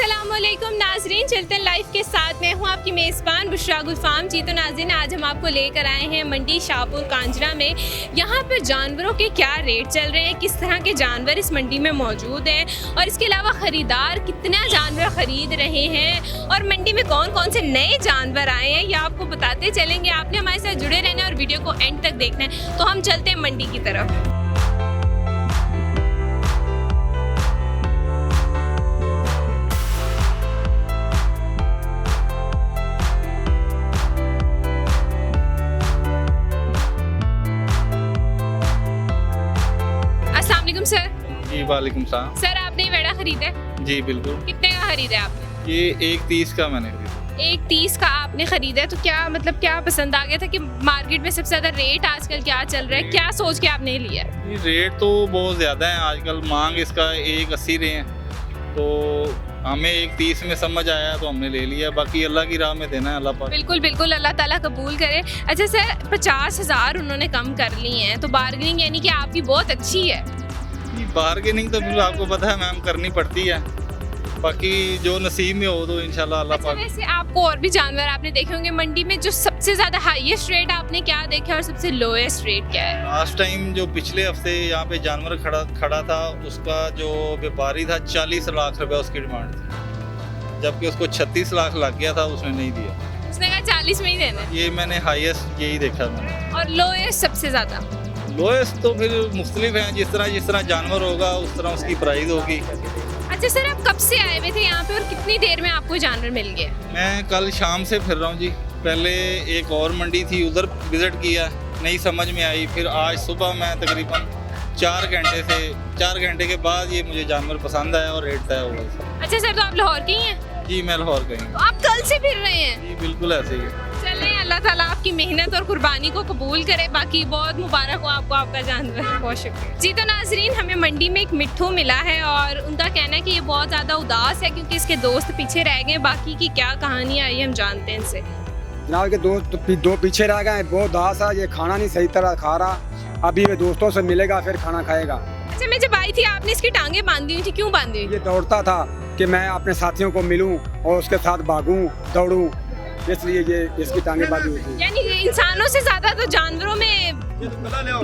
अस्सलामुअलैकुम नाजरीन, चिल्तन लाइफ के साथ मैं हूँ आपकी मेज़बान बुशरा गुलफाम जी। तो नाजरीन, आज हम आपको लेकर आए हैं मंडी शाहपुर कांजरा में। यहाँ पर जानवरों के क्या रेट चल रहे हैं, किस तरह के जानवर इस मंडी में मौजूद हैं और इसके अलावा ख़रीदार कितना जानवर ख़रीद रहे हैं और मंडी में कौन कौन से नए जानवर आए हैं, ये आपको बताते चलेंगे। आपने हमारे साथ जुड़े रहना है और वीडियो को एंड तक देखना है। तो हम चलते हैं मंडी की तरफ। सर जी वालेकुम सलाम। सर, आपने ये वेड़ा खरीदा है? जी बिल्कुल। कितने का खरीदा है आपने? ये 1.30 का मैंने खरीदा। 1.30 का आपने खरीदा है। तो क्या मतलब क्या पसंद आ गया था कि मार्केट में सबसे ज़्यादा रेट आजकल क्या चल रहा है, क्या सोच के आपने लिया? ये रेट तो बहुत ज़्यादा है आजकल, मांग इसका 1.80 रहे हैं, तो हमें 1.30 में समझ आया तो हमने ले लिया। बाकी अल्लाह की राह में देना है, अल्लाह पाक। बिल्कुल बिल्कुल, अल्लाह ताला कबूल करे। अच्छा सर, 50,000 उन्होंने कम कर लिए हैं, तो बार्गेनिंग यानी कि आपकी बहुत अच्छी है। बार्गेनिंग तो बिल्कुल आपको पता है मैम करनी पड़ती है, बाकी जो नसीब में हो तो इंशाल्लाह अल्लाह अच्छा, पाक। वैसे आपको और भी जानवर आपने देखे होंगे मंडी में, जो सबसे ज़्यादा हाईएस्ट रेट आपने क्या देखा और सबसे लोएस्ट रेट क्या है? लास्ट टाइम जो पिछले हफ्ते यहाँ पे जानवर खड़ा था, उसका जो व्यापारी था 40 लाख रुपया उसकी डिमांड थी, जबकि उसको 36 लाख लग गया था, उसने नहीं दिया। उसने कहा 40 में ही देना है। ये मैंने हाईएस्ट यही देखा मैंने। और लोएस्ट सबसे ज़्यादा? लोएस्ट तो फिर मुख्तलिफ हैं, जिस तरह जानवर होगा उस तरह उसकी प्राइस होगी। अच्छा सर, आप कब से आए हुए थे यहाँ पे और कितनी देर में आपको जानवर मिल गया? मैं कल शाम से फिर रहा हूँ जी। पहले एक और मंडी थी, उधर विज़िट किया, नहीं समझ में आई। फिर आज सुबह मैं तकरीबन 4 घंटे के बाद ये मुझे जानवर पसंद आया और रेट तय हुआ। अच्छा सर, तो आप लाहौर के ही हैं? जी मैं लाहौर का ही हूँ। तो आप कल से फिर रहे हैं? जी बिल्कुल ऐसे ही है। चलें, अल्लाह ताला आपकी मेहनत और कुर्बानी को कबूल करे। बाकी बहुत मुबारक हो आपको आपका जानवर। बहुत शुक्रिया जी। तो नाजरीन, हमें मंडी में एक मिट्ठू मिला है और उनका कहना है कि ये बहुत ज़्यादा उदास है क्योंकि इसके दोस्त पीछे रह गए। बाकी की क्या कहानी आई हम जानते हैं इनसे। जनाब के दो पीछे रह गए, बहुत उदास है, ये खाना नहीं सही तरह खा रहा। अभी ये दोस्तों से मिलेगा फिर खाना खाएगा। अच्छा, मैं जब आई थी आपने इसकी टांगे बांधी हुई थी, क्यों बांधी हुई? ये दौड़ता था कि मैं अपने साथियों को मिलूं और उसके साथ भागूं दौड़ूं, इसलिए ये इसकी टांगे बांधी हुई थी। यानी इंसानों से ज्यादा तो जानवरों में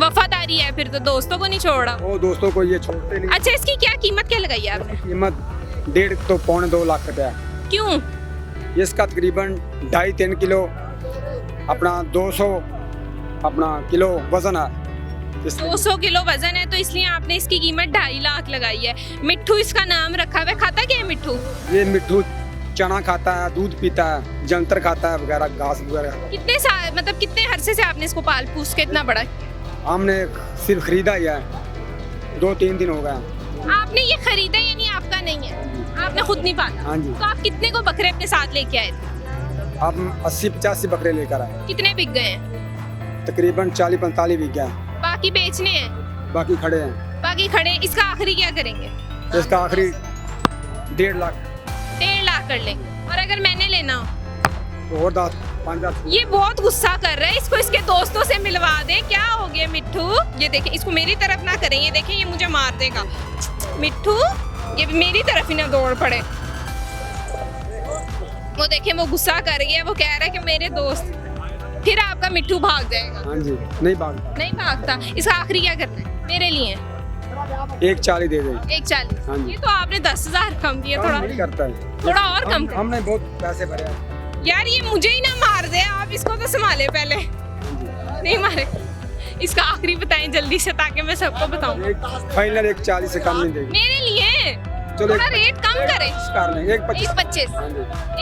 वफादारी है, फिर तो दोस्तों को नहीं छोड़ा। वो दोस्तों को ये छोड़ते नहीं। अच्छा, इसकी क्या कीमत क्या लगाई है आपने? कीमत 1.5 तो 2.25 लाख रुपया। क्यों? इसका तकरीबन 2.5-3 किलो अपना 200 किलो वजन है। 200 किलो वजन है, तो इसलिए आपने इसकी कीमत 2.5 लाख लगाई है। मिट्ठू इसका नाम रखा हुआ है। खाता क्या है मिट्ठू? ये मिट्ठू चना खाता है, दूध पीता है, जंतर खाता है वगैरह, घास वगैरह। कितने साल मतलब कितने अरसे से आपने इसको पाल पूछ के इतना बड़ा? हमने सिर्फ खरीदा ही है, 2-3 दिन हो गए। आपने ये खरीदा यानी आपका नहीं है, आपने खुद नहीं पाला? हाँ जी। तो आप कितने को बकरे अपने साथ लेके आए थे? हम 80-85 बकरे लेकर आए। कितने बिक गए हैं? तकरीबन 40-45 बिक गए। बाकी बेचने हैं? बाकी खड़े हैं। बाकी खड़े। इसका आखिरी क्या करेंगे? इसका आखिरी 1.5 लाख। 1.5 लाख कर लेंगे। और अगर मैंने लेना हो तो और 5-10। ये बहुत गुस्सा कर रहा है, इसको इसके दोस्तों से मिलवा दे। क्या हो गया मिट्ठू? ये देखें, इसको मेरी तरफ ना करें, ये देखें ये मुझे मार देगा। मिट्ठू, ये भी मेरी तरफ ही ना दौड़ पड़े। वो देखें, वो गुस्सा कर गया, वो कह रहा है कि मेरे दोस्त। फिर आपका मिट्ठू भाग जाएगा। हाँ जी, नहीं भागता। नहीं भागता। इसका आखिरी क्या करना है मेरे लिए? 1.40 दे दे। 1.40। हाँ जी। ये तो आपने 10,000 कम किया। थोड़ा नहीं करता है, थोड़ा और कम कर। हमने बहुत पैसे भरे हैं। यार ये मुझे ही ना मार दे, आप इसको तो संभाले पहले। नहीं मारे। इसका आखिरी बताएं जल्दी से ताकि मैं सबको बताऊं। फाइनल 1.40 से कम नहीं देगी। मेरे लिए चलो थोड़ा रेट कम करें। कर लें 1.25। 1.25।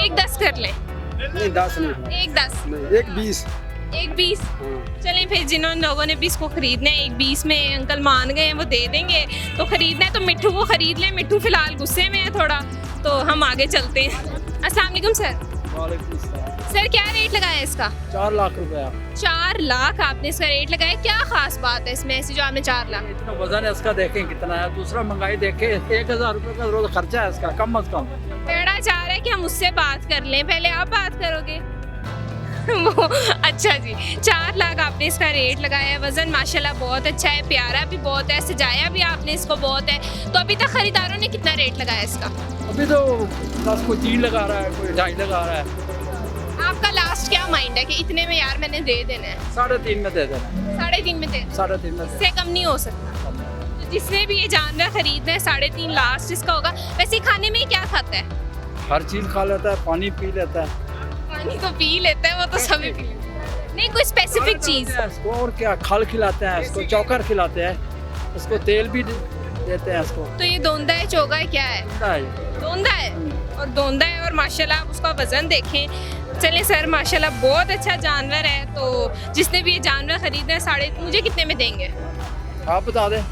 1.10 कर ले। नहीं 10 नहीं। 1.10 नहीं 1.20। 1.20। हाँ। चलें फिर, जिन लोगों ने भी इसको खरीदना है 1.20 में अंकल मान गए हैं, वो दे देंगे। तो खरीदना है तो मिट्ठू को खरीद लें। मिट्ठू फिलहाल गुस्से में है थोड़ा, तो हम आगे चलते हैं। अस्सलाम वालेकुम सर। सर, क्या रेट लगाया इसका? 4 लाख रुपया। 4 लाख आपने इसका रेट लगाया। क्या खास बात है इसमें ऐसी जो आपने 4 लाख? इतना वजन है इसका, देखें कितना है। दूसरा महंगाई देखें, 1,000 रुपये का रोज खर्चा है इसका, कम अज कम। बेड़ा चाह रहा है कि हम उससे बात कर लें, पहले आप बात करोगे। वो अच्छा जी, 4 लाख आपने इसका रेट लगाया है। वज़न माशाल्लाह बहुत अच्छा है, प्यारा भी बहुत है, सजाया भी आपने इसको बहुत है। तो अभी तक खरीदारों ने कितना रेट लगाया इसका? अभी तो बस कोई 3 लगा रहा है, कोई 2.5 लगा रहा है। आपका लास्ट क्या माइंड है कि इतने में यार मैंने दे देना है? 3.5 में दे देना। 3.5 में दे, 3.5 में दे। इससे कम नहीं हो सकता। तो जिसने भी ये जानवर खरीदना है 3.5 लास्ट इसका होगा। वैसे खाने में क्या खाता है? हर चीज़ खा लेता है, पानी पी लेता है। पानी तो पी लेता है, वो तो सभी पी लेते हैं। नहीं कोई स्पेसिफिक चीज़? इसको और क्या, खल खिलाते हैं इसको, चौकर खिलाते हैं इसको, तेल भी देते हैं इसको। तो ये दोंदा है, चोगा है, क्या है? दोंदा है। और दोंदा है और माशाल्लाह आप उसका वज़न देखें। चलें सर, माशाल्लाह बहुत अच्छा जानवर है। तो जिसने भी ये जानवर खरीदना है मुझे कितने में देंगे? आप बता दें।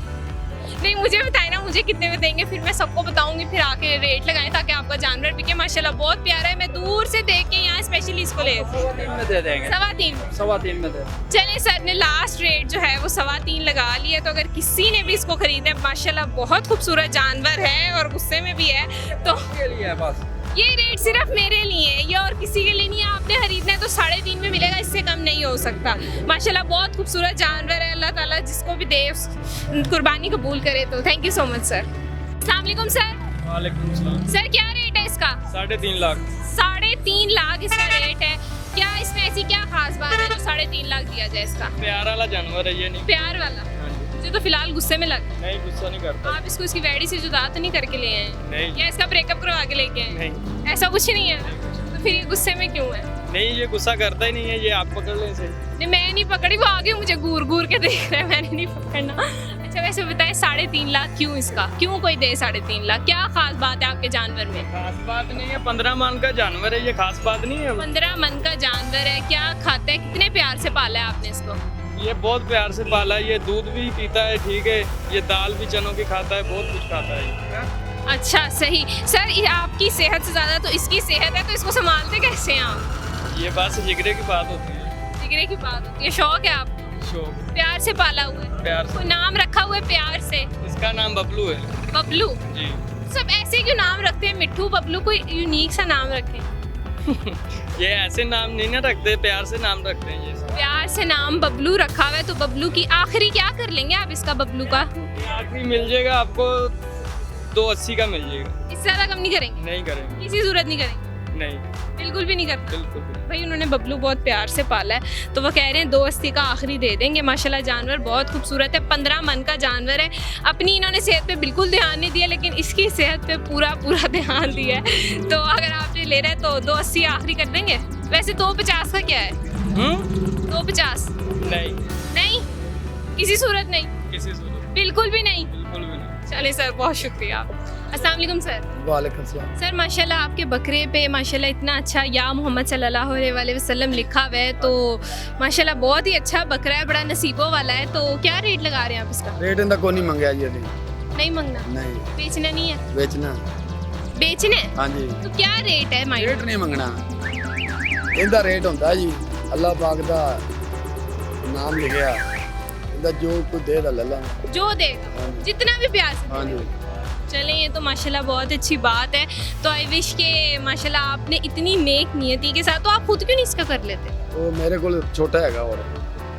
नहीं मुझे बताए ना, मुझे कितने में देंगे, फिर मैं सबको बताऊंगी, फिर आके रेट लगाएं ताकि आपका जानवर बिके। माशाल्लाह बहुत प्यारा है, मैं दूर से देख के यहाँ स्पेशली इसको ले 3.25 में दे देंगे। 3.25 में दे। चलें सर ने लास्ट रेट जो है वो 3.25 लगा लिया। तो अगर किसी ने भी इसको खरीदना है, माशाल्लाह बहुत खूबसूरत जानवर है और गुस्से में भी है, तो के लिए है बस। ये रेट सिर्फ मेरे लिए है, ये और किसी के लिए नहीं है। आपने खरीदना है तो 3.5 में मिलेगा, इससे कम नहीं हो सकता। माशाल्लाह बहुत खूबसूरत जानवर है, अल्लाह ताला जिसको भी दे कुर्बानी कबूल करे। तो thank you so much sir. अस्सलाम वालेकुम सर। वालेकुम सलाम। सर क्या रेट है इसका? 3.5 लाख। 3.5 लाख इसका रेट है। क्या इसमें ऐसी क्या खास बात है जो 3.5 लाख दिया जाए इसका? प्यार वाला जानवर है ये, नहीं प्यार वाला? मुझे तो फिलहाल गुस्से में लग। नहीं, गुस्सा नहीं करता। आप इसको इसकी वैडी से जुदा तो नहीं करके ले आए? नहीं। या इसका ब्रेकअप करवा के लेके आए? नहीं। ऐसा कुछ नहीं है? तो फिर ये गुस्से में क्यों है? नहीं, ये गुस्सा करता ही नहीं है, ये आप पकड़ लें इसे। नहीं मैं नहीं पकड़ी, वो आगे मुझे घूर घूर के देख रहा है, मैंने नहीं पकड़ना। अच्छा वैसे बताएं 3.5 लाख क्यों इसका, क्यों कोई दे 3.5 लाख? क्या खास बात है आपके जानवर में? खास बात नहीं है, 15 मन का जानवर है ये, खास बात नहीं है। 15 मन का जानवर है, क्या खाता है, कितने प्यार से पाला है आपने इसको? ये बहुत प्यार से पाला है, ये दूध भी पीता है, ठीक है, ये दाल भी चनों की खाता है, बहुत कुछ खाता है। अच्छा सही सर, ये आपकी सेहत से ज़्यादा तो इसकी सेहत है, तो इसको संभालते कैसे हैं आप? ये बस जिगरे की बात होती है। जिगरे की बात होती है, शौक है आपको? शौक। प्यार से पाला हुआ है? प्यार से। कोई नाम रखा हुआ है प्यार से? इसका नाम बबलू है। बबलू? जी। सब ऐसे क्यों नाम रखते हैं, मिट्टू बबलू, कोई यूनिक सा नाम रखें। ये ऐसे नाम नहीं ना रखते, प्यार से नाम रखते हैं ये सब। प्यार से नाम बबलू रखा हुआ है, तो बबलू की आखिरी क्या कर लेंगे आप इसका, बबलू का? आखिरी मिल जाएगा आपको 280 का मिल जाएगा। इससे ज़्यादा कम नहीं करेंगे? नहीं करेंगे। किसी सूरत नहीं करेंगे? नहीं, बिल्कुल भी नहीं करना? बिल्कुल भी। भाई उन्होंने बबलू बहुत प्यार से पाला है, तो वो कह रहे हैं 280 का आखिरी दे देंगे। माशाल्लाह जानवर बहुत खूबसूरत है, 15 मन का जानवर है। अपनी इन्होंने सेहत पे बिल्कुल ध्यान नहीं दिया, लेकिन इसकी सेहत पे पूरा ध्यान दिया है। तो अगर आपने ले रहे हैं तो 280 आखिरी कर देंगे। वैसे 250 का क्या है? 250? नहीं, नहीं किसी सूरत नहीं? किसी सूरत बिल्कुल भी नहीं? बिल्कुल भी नहीं। चलिए सर, बहुत शुक्रिया। अस्सलाम वालेकुम सर। वालेकुम सलाम। सर माशाल्लाह आपके बकरे पे माशाल्लाह इतना अच्छा या मोहम्मद सल्लल्लाहु अलैहि वसल्लम लिखा हुआ है, तो माशाल्लाह बहुत ही अच्छा बकरा है, बड़ा नसीबों वाला है। तो क्या रेट लगा रहे हैं आप इसका? रेट इनका कोई नहीं मंगया जी, नहीं मंगना? नहीं बेचना नहीं है? बेचना। बेचना है? हाँ जी। तो क्या रेट है माइंड? रेट नहीं मंगना, इनका रेट होता है जी अल्लाह पाक का नाम लिखा, इनका जो कुछ दे दा लल्ला जो देगा, जितना भी प्यार से। हाँ जी। चलें, ये तो माशाल्लाह बहुत अच्छी बात है। तो आई विश के माशाल्लाह आपने इतनी नेक नियति के साथ, तो आप खुद क्यों नहीं इसका कर लेते? वो मेरे को छोटा है और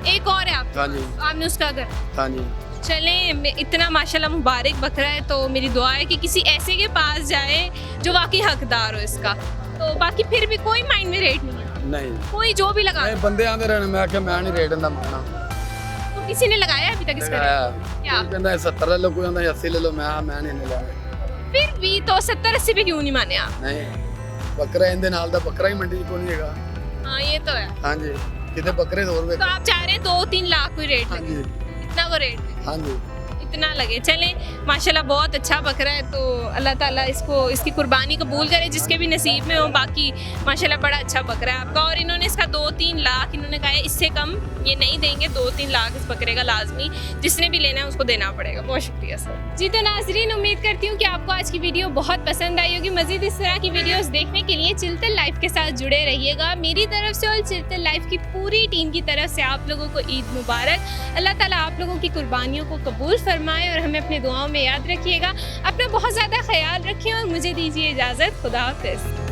एक और है आप? हाँ जी। आपने उसका कर? हाँ जी। चलें, इतना माशाल्लाह मुबारक बकरा है, तो मेरी दुआ है कि किसी ऐसे के पास जाए जो वाकई हकदार हो इसका। तो बाकी फिर भी कोई माइंड में रेट नहीं है? नहीं, कोई जो भी लगा? नहीं बंदे आते रहने, मैं आख्या मैं नहीं रेट इंदा मंगना। तो किसी ने लगाया अभी तक इसका रेट? क्या? कोई कहता है 70 ले लो, कोई कहता है 80 ले लो, मैं नहीं लेना। फिर भी तो 70-80 पे क्यों नहीं माने आप? नहीं, बकरा इंदे नाल दा बकरा ही मंडी च कोई नहीं हैगा। हाँ ये तो है। हाँ जी, कितने बकरे 2 रुपए। तो आप चाह रहे हैं 2-3 लाख कोई रेट हाँ लगे? जी। इतना को रेट लगे? हाँ जी। इतना लगे। चलें, माशाल्लाह बहुत अच्छा बकरा है, तो अल्लाह ताला इसकी कुर्बानी कबूल करे जिसके भी नसीब में हो। बाकी माशाल्लाह बड़ा अच्छा बकरा है आपका, और इन्होंने इसका 2-3 लाख इन्होंने कहा है, इससे कम ये नहीं देंगे। 2-3 लाख इस बकरे का लाजमी जिसने भी लेना है उसको देना पड़ेगा। बहुत शुक्रिया सर। जी तो नाजरीन, उम्मीद करती हूँ कि आपको आज की वीडियो बहुत पसंद आई होगी। मज़ीद इस तरह की वीडियोस देखने के लिए चिल्तन लाइफ के साथ जुड़े रहिएगा। मेरी तरफ से और चिल्तन लाइफ की पूरी टीम की तरफ से आप लोगों को ईद मुबारक। अल्लाह ताला आप लोगों की कुर्बानियों को कबूल फरमाए और हमें अपने दुआओं में याद रखिएगा। अपना बहुत ज़्यादा ख्याल रखें और मुझे दीजिए इजाज़त। खुदा हाफ़िज़।